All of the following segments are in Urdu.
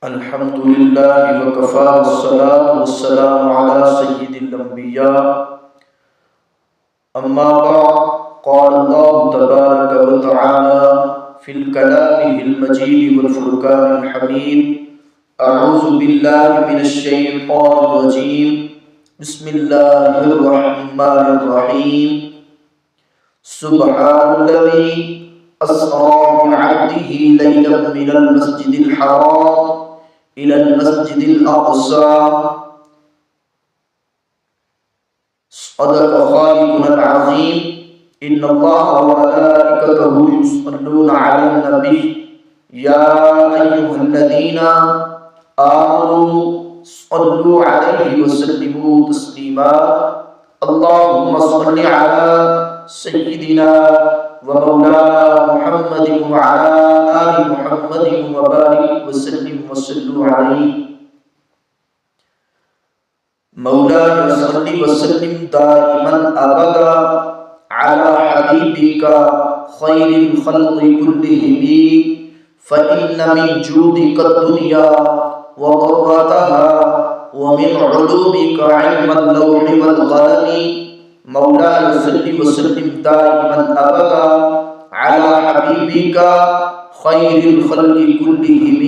الحمد لله وكفى والصلاة والسلام على سيد الأنبياء أما بعد قال الله تبارك وتعالى في الكلام المجيد والفرقان الحميد أعوذ بالله من الشيطان الرجيم بسم الله الرحمن الرحيم سبحان الذي أسرى بعبده ليلا من المسجد الحرام إلى المسجد الأقصى صدق خالقنا العظيم إن الله وملائكته يصلون على النبي يا أيها الذين آمنوا صلوا عليه وسلموا تسليما اللهم صل على سيدنا ومولانا محمد وعلى آل محمد وبارك وسلم وصلوا عليه مولاي صل وسلم دائما أبدا على حبيبك خير الخلق كلهم فإن من جودك الدنيا وضرتها ومن علومك علم اللوح والقلم مولاي صل وسلم دائما أبدا على حبيبك خير الخلق كلهم.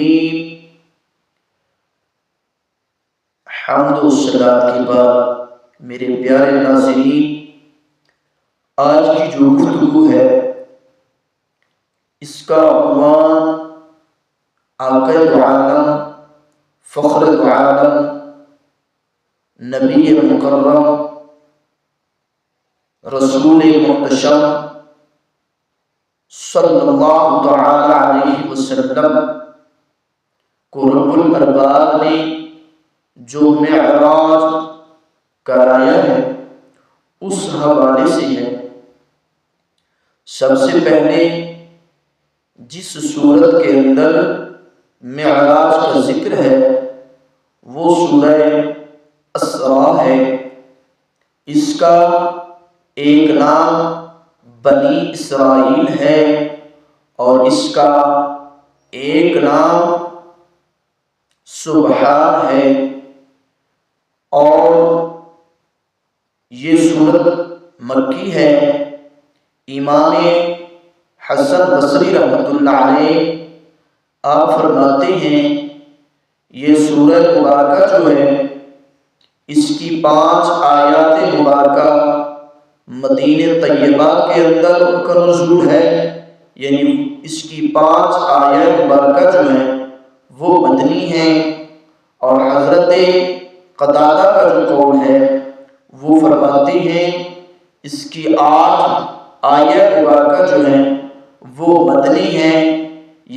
حمد و صلاۃ کے بعد میرے پیارے ناظرین، آج کی جو گفتگو ہے اس کا عنوان آقا دو عالم فخر دو عالم نبی مکرم رسول محتشم صلی اللہ تعالی علیہ وسلم کو رب الارباب نے جو معراج کرایا ہے اس حوالے سے ہے. سب سے پہلے جس صورت کے اندر معراج کا ذکر ہے وہ سورہ اسراء ہے. اس کا ایک نام بنی اسرائیل ہے اور اس کا ایک نام سبحان ہے. اور یہ سورت مکی ہے. امام حسن بصری رحمۃ اللہ علیہ آپ فرماتے ہیں یہ سورہ مبارکہ جو ہے اس کی 5 آیات مبارکہ مدینہ طیبہ کے اندر ان کا نزول ہے، یعنی اس کی 5 آیات مبارکہ جو ہیں وہ مدنی ہیں. اور حضرت قتادہ کا جو قول ہے وہ فرماتے ہیں اس کی 8 آیات مبارکہ جو ہیں وہ مدنی ہیں،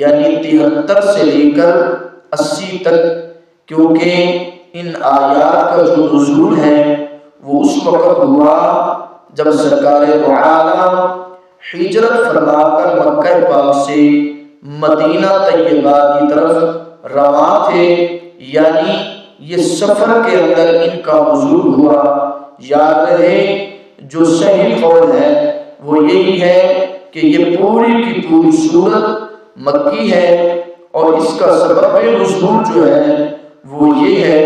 یعنی 73 سے لے کر 80 تک، کیونکہ ان آیات کا جو نزول ہے وہ اس وقت ہوا جب سرکار دو عالم ہجرت فرما کر مکہ پاک سے مدینہ طیبہ کی طرف رواں تھے، یعنی یہ سفر کے اندر ان کا نزول ہوا. یاد رہے جو صحیح قول ہے وہ یہی ہے کہ یہ پوری کی پوری سورت مکی ہے اور اس کا سبب نزول جو ہے وہ یہ ہے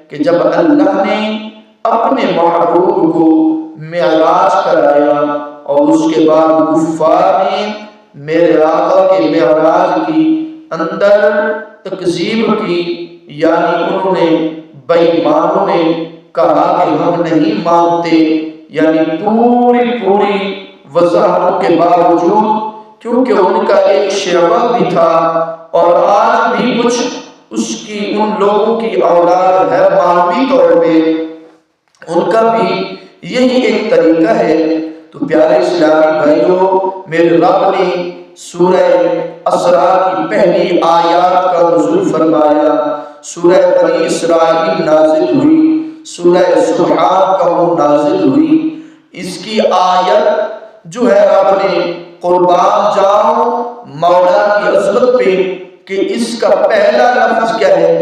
کہ جب اللہ نے اپنے محبوب کو معراج کرایا اور اس کے بعد کفار نے میرے آقا کے معراج کی اندر تکذیب کی، یعنی انہوں نے بے ایمانوں نے کہا کہ ہم نہیں مانتے، یعنی پوری وضاحتوں کے باوجود، کیونکہ ان کا ایک شیوا بھی تھا اور آج بھی کچھ اس کی ان لوگوں کی اولاد ہے مانوی طور پہ ان کا بھی یہی ایک طریقہ ہے. تو پیارے اسلامی بھائیوں، میرے رب نے سورہ اسراء کی پہلی آیات کا نزول فرمایا. سورہ بنی اسرائیل نازل ہوئی، سورہ سبحان کا وہ نازل ہوئی. اس کی آیت جو ہے رب نے قربان جاؤ مولا کی عظمت پہ کہ اس کا پہلا لفظ کیا ہے،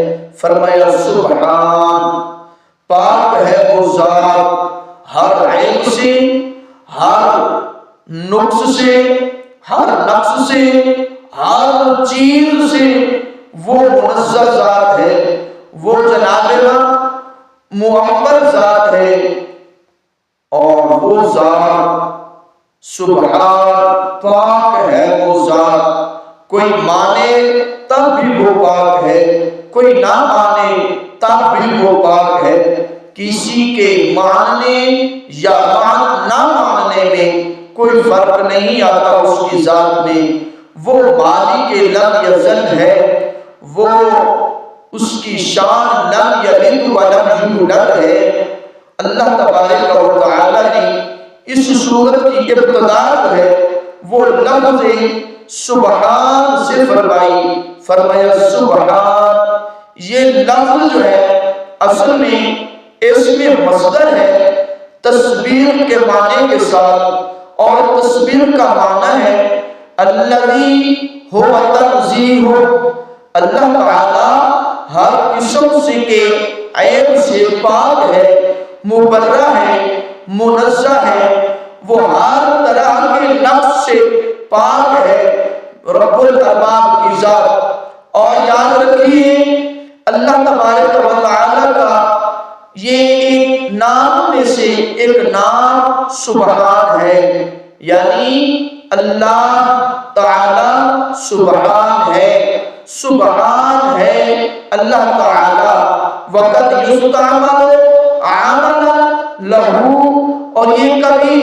فرمایا سبحان، پاک ہے وہ ذات ہر عیب سے، ہر نقص سے، ہر نقص سے، ہر چیز سے وہ منزہ ذات ہے، وہ جناب معمر ذات ہے، اور وہ ذات سبحان پاک ہے۔ وہ ذات کوئی مانے تب بھی وہ پاک ہے، کوئی نہ مانے تب بھی وہ پاک ہے۔ کسی کے ماننے یا نہ ماننے میں کوئی فرق نہیں آتا اس کی ذات میں۔ وہ مالک لم یزل ہے، وہ اس کی شان لم یلد ولم یولد ہے۔ اللہ تبارک و تعالی نے اس سورت کی ابتدا ہے وہ لفظ سبحان سے فرمایا سبحان۔ یہ لفظ جو ہے اصل میں اسم مصدر ہے تسبیح کے معنی کے ساتھ، اور تسبیح کا معنی ہے الذی هو تنزیہ، اللہ تعالی ہر قسم سے کے عیب سے پاک ہے، مبرہ ہے، منزہ ہے، وہ ہر طرح کے نقص سے پاک ہے، رب الارباب کی ذات۔ اور یاد رکھیے اللہ تبارک و تعالی کا یہ ایک نام میں سے ایک نام سبحان ہے، یعنی اللہ تعالی سبحان ہے، سبحان ہے اللہ تعالی۔ وقت یستعمل عمل لہو، اور یہ کبھی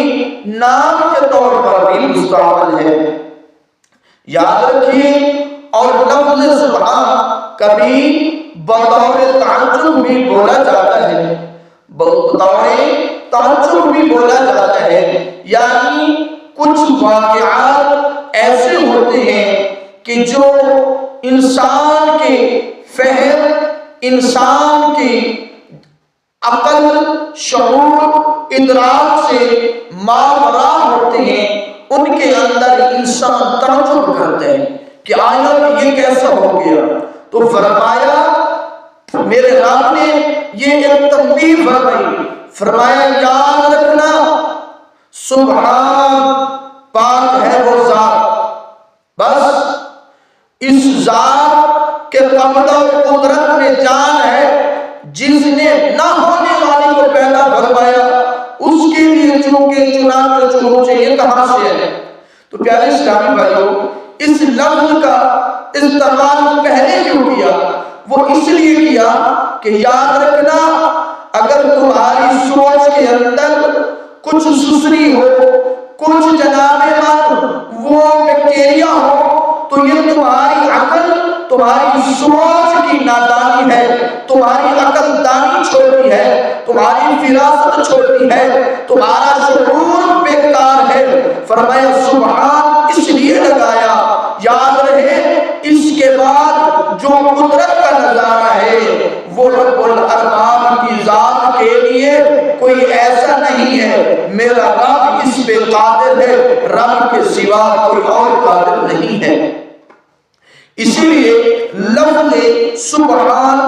نام کے طور پر بھی مستعمل ہے، یاد رکھیے۔ اور لفظ سبحان کبھی بطور تعجب بھی بولا جاتا ہے، بطور تعجب بھی بولا جاتا ہے، یعنی کچھ واقعات ایسے ہوتے ہیں کہ جو انسان کے فہم، انسان کی عقل، شعور، ادراک سے ماورا ہوتے ہیں، ان کے اندر انسان تعجب کرتے ہیں کہ آیا یہ کیسا ہو گیا۔ تو فرمایا میرے رب نے یہ ایک تنبیہ فرمائی، فرمایا یاد رکھنا سبحان پاک ہے وہ ذات، بس اس ذات کے قبضہ و قدرت میں جان ہے، جس نے نہ ہونے والی کو پیدا فرمایا، اس کے لیے چونکہ چنانچہ چنو چاہیے کہاں سے ہے۔ تو پیارے اسلامی بھائیوں، اس لفظ کا استعمال پہلے کیوں کیا؟ وہ اس لیے کیا کہ یاد رکھنا اگر تمہاری سوچ کے اندر کچھ سسری ہو، کچھ جناب وہ بیکٹیریا ہو، تو یہ تمہاری عقل، تمہاری سوچ کی نادانی ہے، تمہاری عقل دانی چھوڑی ہے، تمہاری فراست چھوڑی ہے، تمہارا شعور بیکار ہے۔ فرمایا سبحان اس لیے لگایا، یاد رہے اس کے بعد جو قدرت کا نظارہ ہے وہ رب الارباب کی ذات کے لیے کوئی ایسا نہیں ہے، میرا رب اس پہ قادر ہے، رب کے سوا کوئی اور قادر نہیں ہے۔ اسی لیے لفظ سبحان